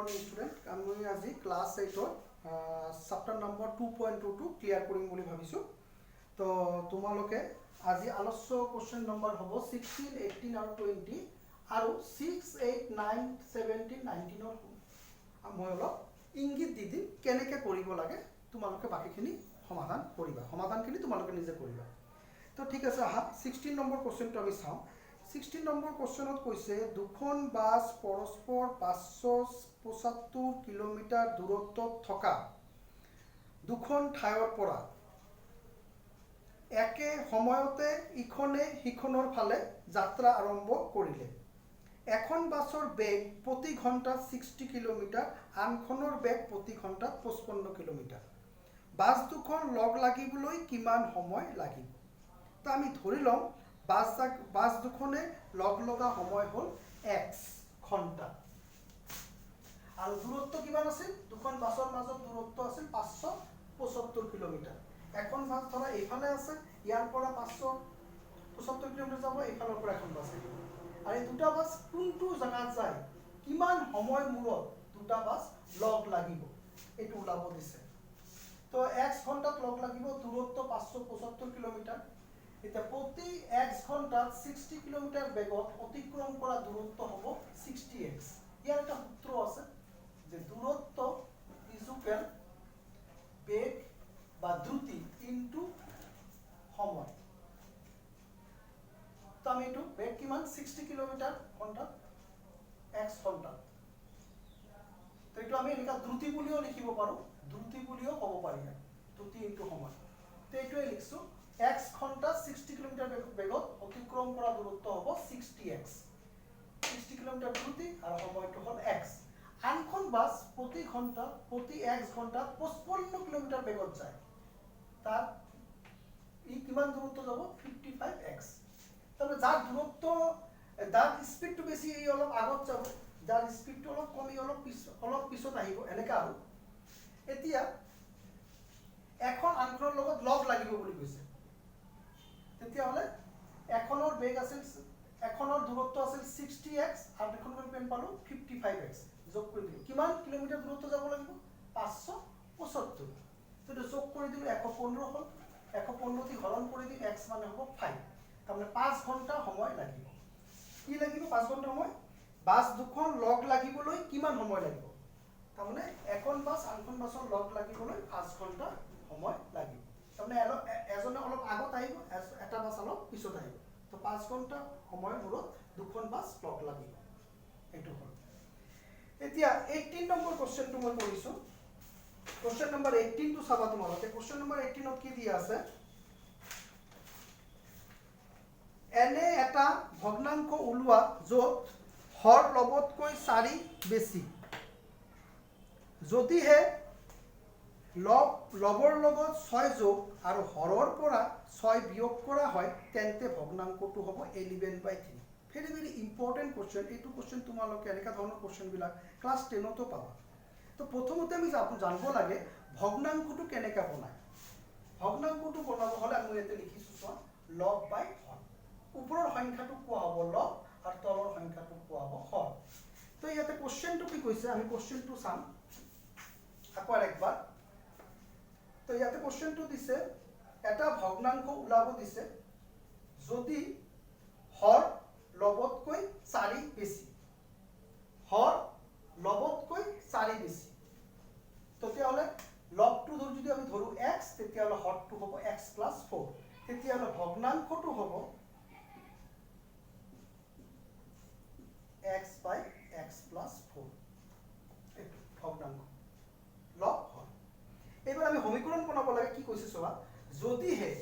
morning student. আমি আজি class 8 chapter number 2.22 clear কৰিম বুলি ভাবিছো। তো তোমালোকে আজি আলোচ্য question number হ'ব 16, 18 আৰু 20 আৰু 6, 8, 9, 17, 19 ৰ মই অলপ ইংগিত দি দিম কেনেকৈ কৰিব লাগে। তোমালোকে বাকিখিনি সমাধান কৰিবা। সমাধানখিনি তোমালোকে নিজে কৰিবা। তো ঠিক আছে, আহা 16 নম্বৰ কোৱেশ্চনটো আমি চাওঁ। 16 নম্বৰ কোৱেশ্চনত কৈছে দুখন বাছ পৰস্পৰ 575 কিলোমিটাৰ দূৰত্বত থকা দুখন ঠাইৰ পৰা একে সময়তে ইখনে সিখনৰ ফালে যাত্ৰা আৰম্ভ কৰিলে। এখন বাছৰ বেগ প্ৰতি ঘণ্টাত 60 কিলোমিটাৰ, আনখনৰ বেগ প্ৰতি ঘণ্টাত 55 কিলোমিটাৰ। বাছ দুখন লগ লাগিবলৈ কিমান সময় লাগিব? তো আমি ধৰি লওঁ বাছ দুখনে লগ লগা সময় হ'ল x ঘণ্টা। আৰু দূৰত্ব কিমান আছিল? দুখন বাছৰ মাজত দূৰত্ব আছিল 575 কিলোমিটাৰ। এখন বাছ ধৰা এইফালে আছে, ইয়াৰ পৰা 575 কিলোমিটাৰ যাব, এইফালৰ পৰা এখন বাছ আহিব। আৰু এই দুটা বাছ কোনটো জাগাত যায়, কিমান সময় মূৰত দুটা বাছ লগ লাগিব, এইটো ওলাব দিছে। তো x ঘণ্টাত লগ লাগিব, দূৰত্ব 575 কিলোমিটাৰ। এতিয়া প্ৰতি x ঘণ্টাত 60 কিলোমিটাৰ বেগত অতিক্ৰম কৰা দূৰত্ব হ'ব 60x। ইয়াৰ এটা সূত্ৰ আছে যে দূৰত্ব ইজুকেল বেগ বা দ্ৰুতি ইনটু সময়। তো আমি এইটো বেগ কিমান 60 কিলোমিটাৰ ঘণ্টাত x ঘণ্টাত। তো এইটো আমি এনেকা দ্ৰুতি বুলিও লিখিব পাৰো, দ্ৰুতি বুলিও ক'ব পাৰি, দ্ৰুতি ইনটু সময়। তো এইটোৱে লিখছো x ঘণ্টাত 60 কিলোমিটাৰ বেগত অতিক্ৰম কৰা দূৰত্ব হ'ব 60x। 60 কিলোমিটাৰ দ্ৰুতি আৰু সময়টো হ'ল x। আনখন বাছ প্ৰতি x ঘণ্টাত 55 কিলোমিটাৰ বেগত যায়। তাত ই কিমান দূৰত্ব যাব? 55x। তাৰমানে যাৰ দূৰত্ব যাৰ স্পীডটো বেছি ই অলপ আগত যাব, যাৰ স্পীডটো অলপ কম ই অলপ পিছত আহিব, এনেকা আৰু। এতিয়া এখন আনখনৰ লগত লগ লাগিব বুলি কৈছে। তেতিয়াহ'লে এখনৰ বেগ আছিল, এখনৰ দূৰত্ব আছিল 60x আৰু এখনৰ বেগ পালো 55x। যোগ কৰি দিলো, কিমান কিলোমিটাৰ দূৰত্ব যাব লাগিব? 575। তো যোগ কৰি দিলো 115 হ'ল, 115 দি হৰণ কৰি দিম, x মানে হ'ব 5। তাৰমানে 5 ঘণ্টা সময় লাগিব। কি লাগিব? 5 ঘণ্টা সময়। বাছ দুখন লগ লাগিবলৈ কিমান সময় লাগিব? তাৰমানে এখন বাছ আনখন বাছৰ লগ লাগিবলৈ 5 ঘণ্টা সময় লাগিব। তাৰমানে এজনে অলপ আগত আহিব, এটা বাছ অলপ পিছত আহিব। তো 5 ঘণ্টা সময়ৰ মূৰত দুখন বাছ লগ লাগিব, এইটো হ'ল। এতিয়া 18 নম্বৰ কোৱেশ্চনটো মই কৰিছো। কোৱেশ্চন নম্বৰ 18 টো চাবা তোমালোকে। কোৱেশ্চন নম্বৰ 18 কি দিয়া আছে? এনে এটা ভগ্নাংশ ওলোৱা য'ত হৰ লবতকৈ 4 বেছি। যদিহে লবৰ লগত 6 যোগ আৰু হৰৰ পৰা 6 বিয়োগ কৰা হয়, তেন্তে ভগ্নাংশটো হ'ব 11/3। Very very important question. এইটো কোৱেশ্চন তোমালোকে এনেকুৱা ধৰণৰ কোৱেশ্চনবিলাক ক্লাছ 10তো পাবা। তো প্ৰথমতে আমি জানিব লাগে ভগ্নাংশটো কেনেকৈ বনায়। ভগ্নাংশটো বনাব হ'লে আমি ইয়াতে লিখিছোঁ চোৱা, লগ বাই হৰ। ওপৰৰ সংখ্যাটো কোৱা হ'ব লগ আৰু তলৰ সংখ্যাটো কোৱা হ'ব হৰ। তো ইয়াতে কোৱেশ্চনটো কি কৈছে, আমি কোৱেশ্চনটো চাম আকৌ একবাৰ। তো ইয়াতে কোৱেশ্চনটো দিছে এটা ভগ্নাংশ ওলাব দিছে যদি হৰ লবতকৈ 4 বেছি। হৰ লবতকৈ 4 বেছি। তেতিয়াহ'লে লগটো যদি আমি ধৰো x, তেতিয়াহ'লে হৰটো হ'ব x + 4। তেতিয়াহ'লে ভগ্নাংশটো হ'ব x/x + 4। এইটো ভগ্নাংশ লগ হৰ। এইবাৰ আমি সমীকৰণ বনাব লাগে। কি কৈছে চোৱা, যদিহে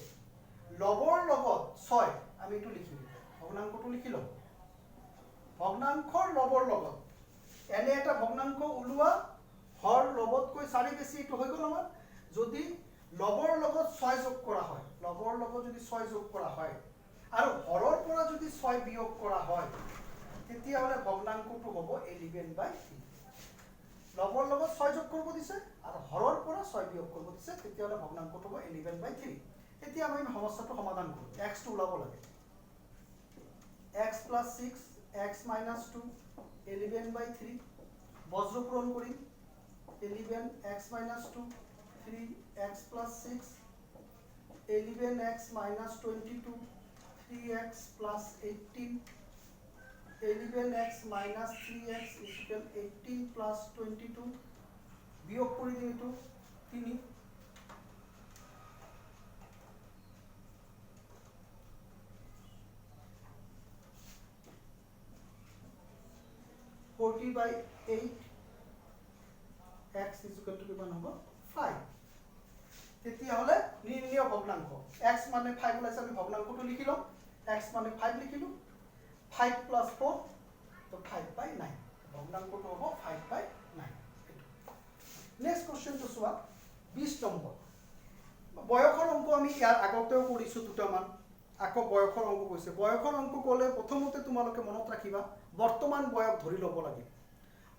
লবৰ লগত 6, আমি এইটো লিখিম, ভগ্নাংশটো লিখি লওঁ। ভগ্নাংশৰ লবৰ লগত এনে এটা ভগ্নাংশ ওলোৱা হৰ লবতকৈ 4 বেছি, এইটো হৈ গ'ল আমাৰ। যদি লবৰ লগত 6 যোগ কৰা হয়, লবৰ লগত যদি 6 যোগ কৰা হয় আৰু হৰৰ পৰা যদি 6 বিয়োগ কৰা হয়, তেতিয়াহ'লে ভগ্নাংশটো হ'ব 11/3। লবৰ লগত 6 যোগ কৰিব দিছে আৰু হৰৰ পৰা 6 বিয়োগ কৰিব দিছে, তেতিয়াহ'লে ভগ্নাংশটো হ'ব 11/3। এতিয়া আমি সমস্যাটো সমাধান কৰোঁ। x টো ওলাব লাগে। x + 6, x - 2, 11/3 বজ্ৰ পূৰণ কৰিম 11x minus 2 3x plus 6 11x minus 22 3x plus 18 11x minus 3x is equal 18 plus 22 বিয়োগ কৰি দিম এইটো 3 40 by 8 x is equal to কিমান হ'ব 5 তেতিয়া হলে নিৰ্ণয় ভগ্নাংশ x মানে 5 ওলাইছে আমি ভগ্নাংশটো লিখি লম x মানে 5 লিখিলো 5 plus 4 तो 5 by 9 ভগ্নাংশটো হ'ব 5 by 9 নেক্সট কোশ্চেন তো সোৱা 20 নম্বৰ বয়সৰ অংক আমি ইয়াৰ আগতেও কৰিছো দুটামান আকৌ বয়সৰ অংক কৈছে বয়সৰ অংক ক'লে প্ৰথমতে তোমালোকে মনত ৰাখিবা বৰ্তমান বয়স ধৰি ল'ব লাগে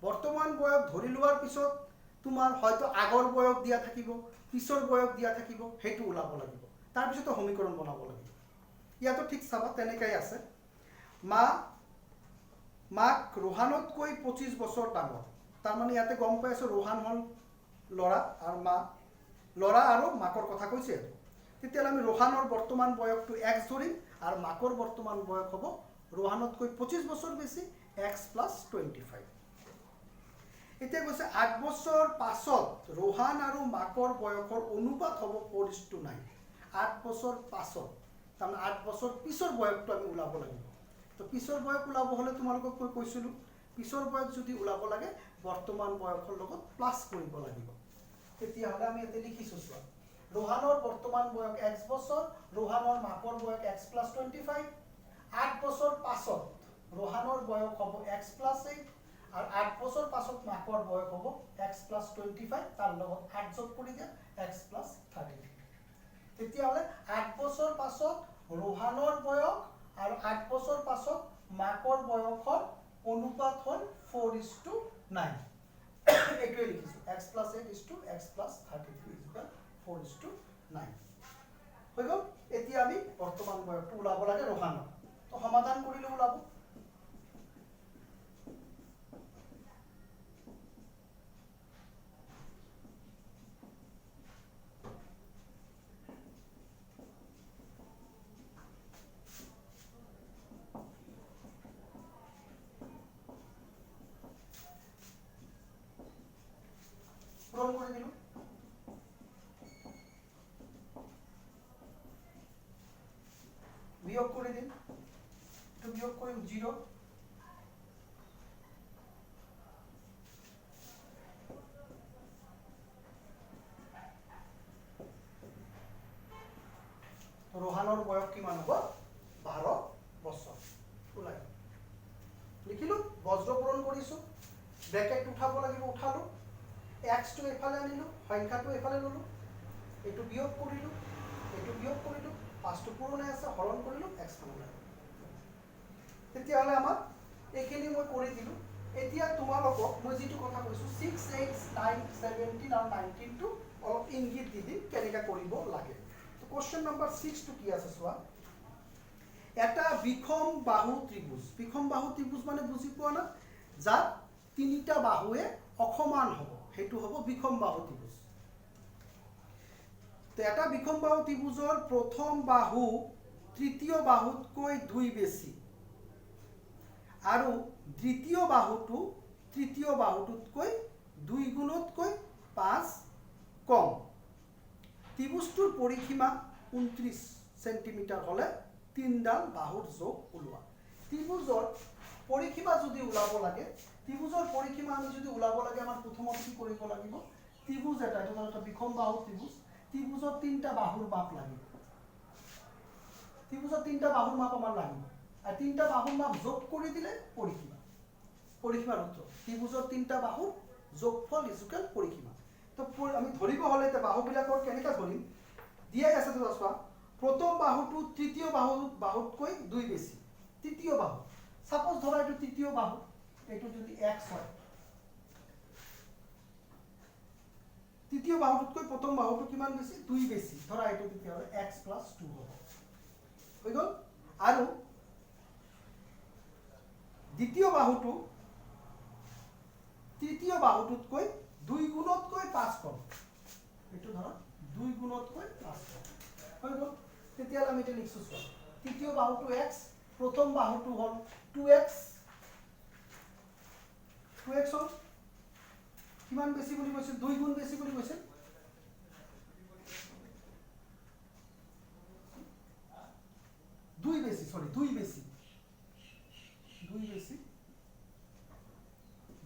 বৰ্তমান বয়স ধৰি লোৱাৰ পিছত তোমাৰ হয়তো আগৰ বয়স দিয়া থাকিব পিছৰ বয়স দিয়া থাকিব হেতু ওলাব লাগিব তাৰ পিছত সমীকৰণ বনাব লাগিব ইয়াতো ঠিক চাবা তেনেকাই আছে মাক ৰোহানতকৈ 25 বছৰ ডাঙৰ তাৰ মানে ইয়াতে গম পাইছো ৰোহান হল লৰা আৰু মা লৰা আৰু মাকৰ কথা কৈছে তেতিয়া আমি ৰোহানৰ বৰ্তমান বয়সটো x ধৰিম আৰু মাকৰ বৰ্তমান বয়স হ'ব ৰোহানতকৈ 25 বছৰ বেছি x + 25 এতিয়া কৈছে 8 বছৰ পাছত ৰোহান আৰু মাকৰ বয়সৰ অনুপাত হ'ব 4:9 8 বছৰ পাছত তাৰমানে 8 বছৰ পিছৰ বয়সটো আমি ওলাব লাগিব তো পিছৰ বয়স ওলাব হলে তোমালোকক কৈ কৈছিলো পিছৰ বয়স যদি ওলাব লাগে বৰ্তমান বয়সৰ লগত প্লাস কৰিব লাগিব তেতিয়া হলে আমি এতে লিখিছো চোৱা ৰোহানৰ বৰ্তমান বয়স x বছৰ ৰোহানৰ মাকৰ বয়স x + 25 8 বছৰ পাছত ৰোহানৰ বয়স হ'ব x + 8 আৰ 8 বছৰ পাছত মাকৰ বয়স হ'ব x + 25 তাৰ লগত 8 যোগ কৰি দিয়া x + 30 তেতিয়া হলে 8 বছৰ পাছত ৰোহানৰ বয়স আৰু 8 বছৰ পাছত মাকৰ বয়সৰ অনুপাত হ'ল 4:9 এইটোৱে লিখিছো x + 8 * x + 33 4:9 হৈ গ'ল এতিয়া আমি বৰ্তমান বয়সটো ওলাব লাগে ৰোহানৰ তো সমাধান কৰিলে ওলাব পূৰণ কৰে দিল বিয়োগ কৰে দিন তো বিয়োগ কৰি 0 ৰোহানৰ বয়স কিমান হ'ব 12 বছৰ ওলাই লিখিলো বজ্ৰ পূৰণ কৰিছো ব্ৰেকেট উঠাব লাগিব উঠালো x টো এফালে আনিলো সংখ্যাটো এফালে ললো এটো বিয়োগ কৰিলো পাঁচটো পূৰণে আছে হৰণ কৰিলো x পালো তেতিয়া হলে আমাৰ এইখিনি মই কৰি দিলো এতিয়া তোমালোকক মই যেটো কথা কৈছো 6 8 9 17 আৰু 19 টো অলপ ইংগিত দি দিম কেনেকা কৰিব লাগে তো কোশ্চেন নম্বৰ 6 টো কি আছে চোৱা এটা বিখম বাহু ত্ৰিভুজ মানে বুজি পোৱা না যাত তিনিটা বাহুৱে অসমান হ'ব হেতু হ'ব বিখম বাহু ত্ৰিভুজ তো এটা বিখম বাহু ত্ৰিভুজৰ প্ৰথম বাহু তৃতীয় বাহুতকৈ 2 বেছি আৰু দ্বিতীয় বাহুটো তৃতীয় বাহুটোতকৈ 2 গুণতকৈ 5 কম ত্ৰিভুজটোৰ পৰিসীমা 29 সেন্টিমিটাৰ হলে তিনডাল বাহুৰ যোগ ওলোৱা ত্ৰিভুজৰ পৰিসীমা যদি ওলাব লাগে ত্ৰিভুজৰ পৰিসীমা আমি যদি ওলাব লাগে আমাৰ প্ৰথমত কি কৰিব লাগিব ত্ৰিভুজ এটা বিখম বাহু ত্ৰিভুজৰ তিনটা বাহুৰ মাপ লাগিব ত্ৰিভুজৰ তিনটা বাহুৰ মাপ আমাৰ লাগিব আৰ তিনটা বাহুৰ মাপ যোগ কৰে দিলে পৰিসীমা সূত্ৰ ত্ৰিভুজৰ তিনটা বাহুৰ যোগফল ইকুয়াল পৰিসীমা তো আমি ধৰিব হলে তে বাহু বিলাকৰ কেনেকা ধৰিম দিয়াই আছে তো চোৱা প্ৰথম বাহুটো তৃতীয় বাহুতকৈ 2 বেছি তৃতীয় বাহু সাপোজ ধৰা এটো তৃতীয় বাহু এটো যদি x হয় তৃতীয় বাহুতকৈ প্ৰথম বাহুটো কিমান বেছি 2 বেছি ধৰা এটো তেতিয়া হলে x + 2 হ'ব হৈ গল আৰু দ্বিতীয় বাহুটো তৃতীয় বাহুটোতকৈ 2 গুণতকৈ 5 কম এইটো ধৰা 2 গুণতকৈ 5 কম হৈ গ'ল তেতিয়াহ'লে আমি এটা লিখছো চোৱা তৃতীয় বাহুটো x প্ৰথম বাহুটো হ'ল 2x হ'ল কিমান বেছি বুলি কৈছে 2 গুণ বেছি বুলি কৈছে দুই বেছি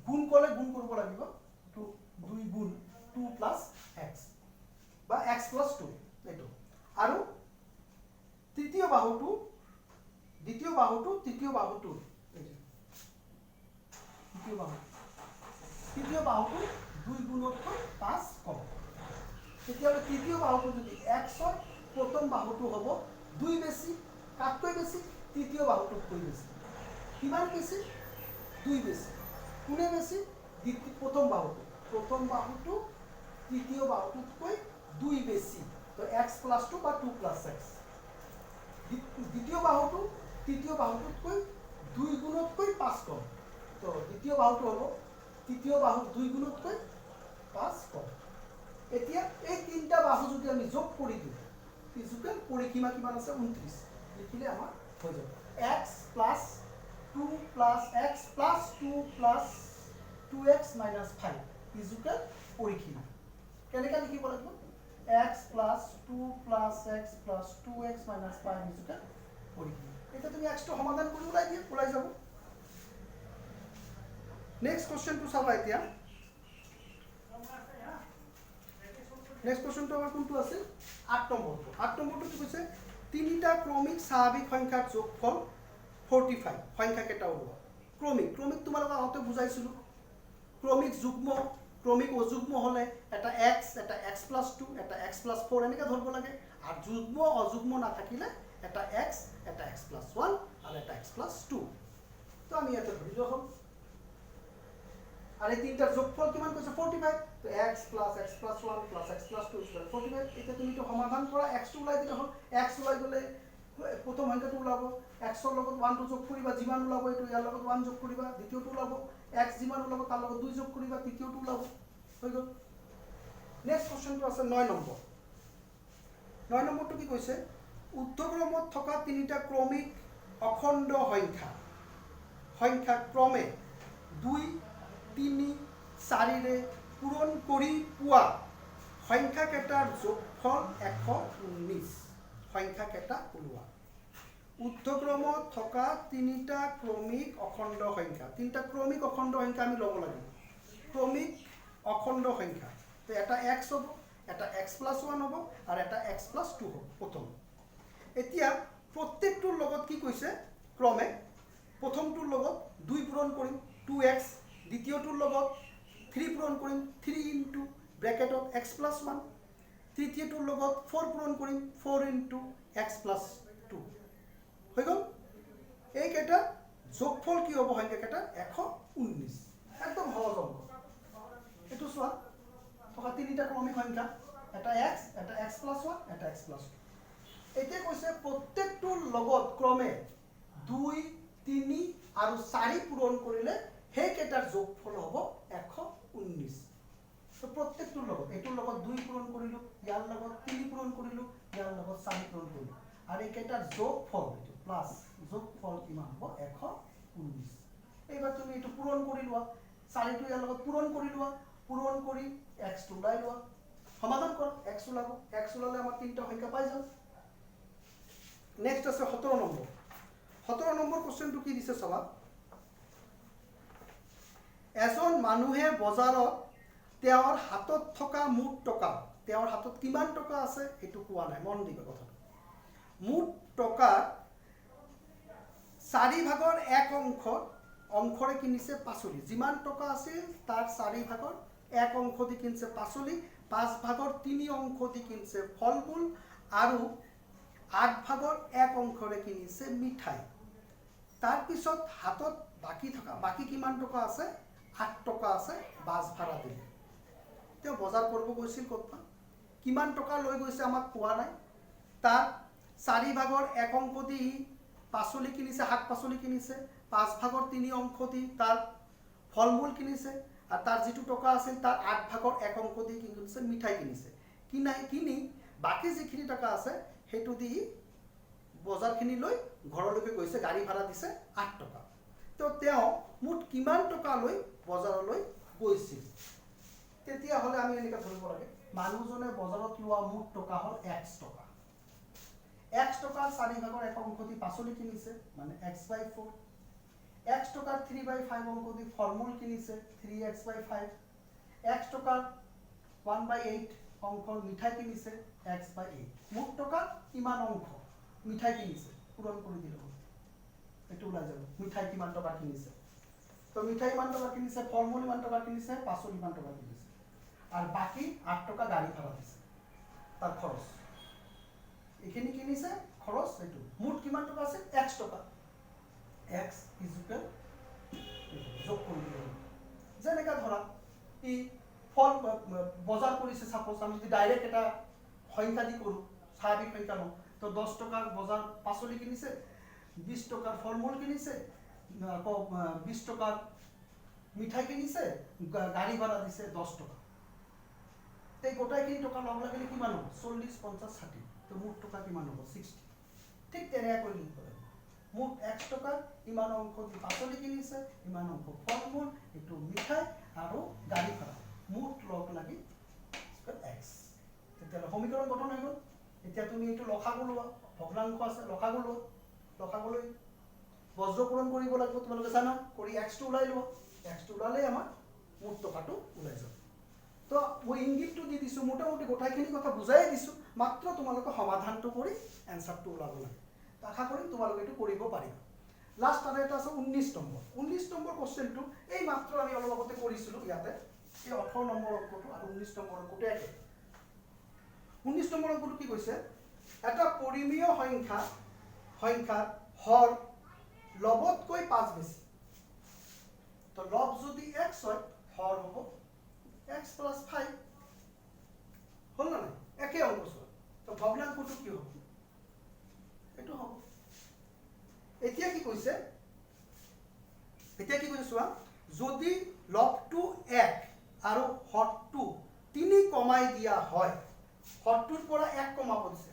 গুণ করলে গুণ করব লাগিব তো 2 গুণ 2 প্লাস x বা x প্লাস 2 এটো আৰু তৃতীয় বাহুটো দ্বিতীয় বাহুটো তৃতীয় বাহুটো তৃতীয় বাহুটো 2 গুণতকৈ 5 কম তেতিয়াহ'লে তৃতীয় বাহুটো যদি x হয় প্ৰথম বাহুটো হ'ব 2 বেছি কাটকৈ বেছি তৃতীয় বাহুটোতকৈ বেছি কিমান বেছি 2 বেছি কোনে বেছি প্রথম বাহুটো তৃতীয় বাহুটোতকৈ 2 বেছি তো x প্লাস 2 বা 2 প্লাস x দ্বিতীয় বাহুটো তৃতীয় বাহুটোতকৈ 2 গুণতকৈ 5 কম তো দ্বিতীয় বাহুটো হ'ব তৃতীয় বাহু 2 গুণতকৈ 5 কম এতিয়া এই তিনটা বাহু যদি আমি যোগ কৰি দিওঁ ইজুকেল পৰিসীমা কিমান আছে 29 লিখিলে আমাৰ হৈ যাব x plus 2 plus x plus 2 plus 2x minus 5 is equal পরিসীমা কেনেকা লিখিব লাগিব x plus 2 plus x plus 2x minus 5 is equal পরিসীমা এটা তুমি x টো সমাধান কৰি ওলাই যাব নেক্সট কোশ্চেন টু চাবা এতিয়া নেক্সট কোশ্চেন টো আমাৰ কোনটো আছে 8 নম্বৰটো কি কৈছে তিনিটা ক্ৰমিক স্বাভাৱিক সংখ্যাৰ যোগফল 45 সংখ্যা কেটা ওলোৱা ক্ৰমিক তোমালোক আগতে বুজাইছিলো ক্ৰমিক যুগ্ম ক্ৰমিক অযুগ্ম হলে এটা x এটা x + 2 এটা x + 4 এনেকা ধৰব লাগে আর যুগ্ম অযুগ্ম না থাকিলে এটা x এটা x + 1 আর এটা x + 2 তো আমি এটা ধরিলো হল আর এই তিনটার যোগফল কিমান কৈছে 45 তো x + x + 1 + x + 2 = 45 এটা তুমি তো সমাধান কৰা x টো ওলাই দিলে হল x ওলাই গলে প্রথম সংখ্যাটো ওলাব x এর লগত 1 টো যোগ করিবা জিমান ওলাব এটো ইয়ার লগত 1 যোগ করিবা দ্বিতীয়টো ওলাব x জিমান ওলাব তার লগত 2 যোগ করিবা তৃতীয়টো ওলাব হৈ গল নেক্সট কোশ্চেনটো আছে 9 নম্বৰটো কি কৈছে ঊৰ্ধ্বক্ৰমত থকা তিনিটা ক্ৰমিক অখণ্ড সংখ্যা ক্ৰমে 2 3 4 ৰে পূৰণ কৰি পোৱা সংখ্যা কেটাৰ যোগফল 119 সংখ্যা কেটা ওলোৱা ঊৰ্ধ্বক্ৰমত থকা তিনিটা ক্ৰমিক অখণ্ড সংখ্যা আমি ল'ব লাগিব ক্ৰমিক অখণ্ড সংখ্যা তো এটা x হ'ব এটা x + 1 হ'ব আৰু এটা x + 2 হ'ব প্ৰথম এতিয়া প্ৰত্যেকটোৰ লগত কি কৈছে ক্ৰমে প্ৰথমটোৰ লগত 2 পূৰণ কৰিম 2x দ্বিতীয়টোৰ লগত 3 পূৰণ কৰিম 3 ইনটু ব্ৰেকেটত x + 1 তৃতীয়টোৰ লগত 4 পূৰণ কৰিম 4 ইনটু x + 2 হৈ গ'ল এই কেটা যোগফল কি হ'ব সংখ্যা কেটা 119 একদম সহজ অংক এটো চোৱা থকা তিনিটা ক্ৰমিক সংখ্যা এটা x এটা x + 1 এটা x + 2 এতিয়া কৈছে প্ৰত্যেকটোৰ লগত ক্ৰমে 2 3 আৰু 4 পূৰণ কৰিলে সেই কেটাৰ যোগফল হ'ব 119 তো প্ৰত্যেকটোৰ লগত এটোৰ লগত 2 পূৰণ কৰিলো ইয়াৰ লগত 3 পূৰণ কৰিলো ইয়াৰ লগত 4 পূৰণ কৰিলো আৰু এই কেটাৰ যোগফল এটো প্লাস যোগফল কিমান হ'ব 119 এইবাৰ তুমি এটো পূৰণ কৰি লোৱা 4 টো ইয়াৰ লগত পূৰণ কৰি লোৱা পূৰণ কৰি x টো ওলাই লোৱা সমাধান কৰা x ওলাব x ওলালে আমাৰ তিনটা সংখ্যা পাই যাম নেক্সট আছে 17 নম্বৰ কোশ্চেনটো কি দিছে চাবা এজন মানুহে বজাৰত তেওঁৰ হাতত থকা মুঠ টকা তেওঁৰ হাতত কিমান টকা আছে এটো কোৱা নাই মন দিবা কথাটো মুঠ টকা 4 ভাগৰ 1 অংশৰে কিনিছে পাচলি যিমান টকা আছে তাৰ 4 ভাগৰ 1 অংশ দি কিনিছে পাচলি 5 ভাগৰ 3 অংশ দি কিনিছে ফলমূল আৰু 8 ভাগৰ 1 অংশৰে কিনিছে মিঠাই তাৰ পিছত হাতত বাকি কিমান টকা আছে 8 টকা আছে বাস ভাড়া দিলে তেওঁ বজাৰ কৰিব গৈছিল কতবা কিমান টকা লৈ গৈছে আমাক কোৱা নাই তাৰ 4 ভাগৰ 1 অংশ দি পাচলি কিনিছে শাক পাচলি কিনিছে 5 ভাগৰ 3 অংশ দি তাৰ ফলমূল কিনিছে আৰ তাৰ যেটু টকা আছিল তাৰ 8 ভাগৰ 1 অংক দি কি কৰিছে মিঠাই কিনিছে কিনি বাকি যিখিনি টকা আছে হেতু দি বজাৰখিনি লৈ ঘৰলৈকে গৈছে গাড়ী ভাড়া দিছে 8 টকা তো তেওঁ মুঠ কিমান টকা লৈ বজাৰলৈ গৈছিল তেতিয়া হলে আমি এনেকা ধৰিব লাগে মানুহজনে বজাৰত লোৱা মুঠ টকা হল x টকা x টকাৰ 4 ভাগৰ 1 অংক দি পাচলি কিনিছে মানে x/4 x টকাৰ 3/5 অংক দি ফলমূল কিনিছে 3x/5 x টকাৰ 1/8 অংকৰ মিঠাই কিনিছে x/8 মুঠ টকা কিমান অংক মিঠাই কিনিছে পূৰণ কৰি দিলে এটো ওলাই যাব মিঠাই কিমান টকা কিনিছে তো মিঠাই কিমান টকা কিনিছে ফলমূল কিমান টকা কিনিছে পাচলি কিমান টকা কিনিছে আর বাকি 8 টাকা গাড়ি ভাড়া দিছে তার খরচ এখানে কিনিছে খরচ এটু মোট কিমান টাকা আছে x টাকা x ইকুয়াল যোগ কৰি দিলে যেনেকা ধৰা ই ফল বজাৰ কৰিছে সাপোজ আমি যদি ডাইৰেক্ট এটা সংখ্যা দি কৰো স্বাভাবিক সংখ্যা লও তো 10 টাকাৰ বজাৰ পাচলি কিনিছে 20 টাকার ফলমূল কিনিছে আকৌ 20 টাকার মিঠাই কিনিছে গাড়ি ভাড়া দিছে 10 টাকা এই গোটাইখিনি টকা লগ লাগিলে কিমান হ'ব 40 50 60 তো মুঠ টকা কিমান হ'ব 60 ঠিক তেনেকৈ কৰি লিখিব লাগিব মুঠ x টকা ইমান অংক দি পাচলি কিনিছে ইমান অংক ফলমূল এটো মিঠাই আৰু গাড়ী ভাড়া মুঠ লগ লাগি x তেতিয়া সমীকৰণ গঠন হৈ গ'ল এতিয়া তুমি এটো লসাগু লোৱা ভগ্নাংশ আছে লসাগু লোৱা লসাগু লৈ বজ্ৰ পূৰণ কৰিব লাগিব তোমালোকে জানা কৰি x টো ওলাই লোৱা x টো ওলালে আমাৰ মুঠ টকাটো ওলাই যাব তো মই ইংগিতটো দি দিছো মোটামুটি গোটাইখিনি কথা বুজাই দিছো মাত্ৰ তোমালোকে সমাধানটো কৰি এনসাৰটো ওলাব লাগে তো আশা কৰিম তোমালোকে এটো কৰিব পাৰিবা লাষ্ট আৰু এটা আছে 19 নম্বৰ কোশ্চেনটো এই মাত্ৰ আমি অলপ আগতে কৰিছিলো ইয়াতে এই 18 নম্বৰ অংকটো আৰু 19 নম্বৰ অংকটো একে 19 নম্বৰ অংকটো কি কৈছে এটা পৰিমেয় সংখ্যাৰ হৰ লবতকৈ 5 বেছি তো লব যদি x হয় হৰ হ'ব x plus 5 হল না একে অংক সমান তো ভগ্নাংশটো কি হ'ব এটো হ'ব এতিয়া কি কৈছে চোৱা যদি লবটো 1 আৰু হৰটো 3 কমাই দিয়া হয় হৰটোৰ পৰা 1 কমাব দিছে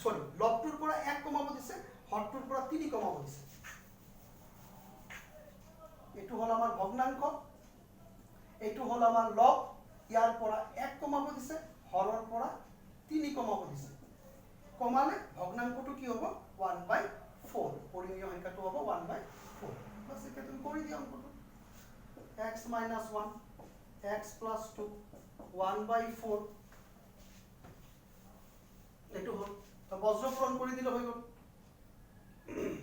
সৰি লবটোৰ পৰা 1 কমাব দিছে হৰটোৰ পৰা 3 কমাব দিছে এটো হল আমাৰ ভগ্নাংশ এটো হল আমাৰ লব ইয়াৰ পৰা 1 কমাব দিছে হৰৰ পৰা 3 কমাব দিছে কমালে ভগ্নাংশটো কি হ'ব 1/4 পৰিমেয় সংখ্যাটো হ'ব 1/4 বাস এটা তুমি কৰি দিয়া অংকটো x - 1 x + 2 1/4 এটো হল তো বজ্ৰ পূৰণ কৰি দিলে হৈ গ'ল 6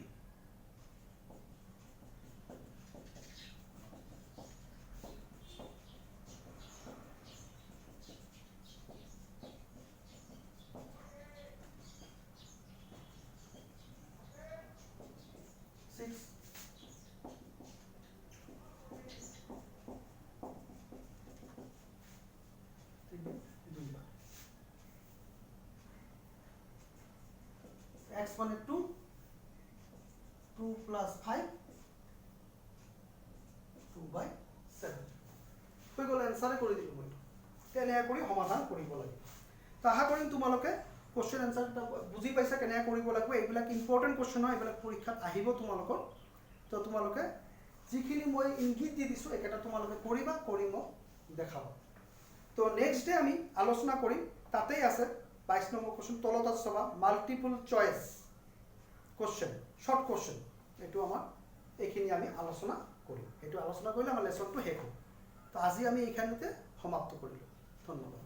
x মানে 2 plus 5 2/7 হৈ গ'ল এনসারে কৰি দিলো মই কেনে কৰি সমাধান কৰিব লাগিব তো আশা কৰিম তোমালোকে কোশ্চেন এনসাৰটা বুজি পাইছা কেনে কৰিব লাগিব এইবিলাক ইম্পৰ্টেন্ট কোশ্চেন হয় এইবিলাক পৰীক্ষাত আহিব তোমালোকৰ তো তোমালোকে যিখিনি মই ইংগিত দি দিছো এটা তোমালোকে কৰিবা কৰি মোক দেখাবা তো নেক্সট ডে আমি আলোচনা কৰিম তাতেই আছে 22 নম্বৰ কোশ্চেন তলত আছে সবা multiple choice question short question এটো আমাৰ এইখিনি আমি আলোচনা কৰিম এটো আলোচনা কৰিলে আমাৰ লেসনটো শেষ হ'ব তো আজি আমি এইখানতে সমাপ্ত কৰিলো ধন্যবাদ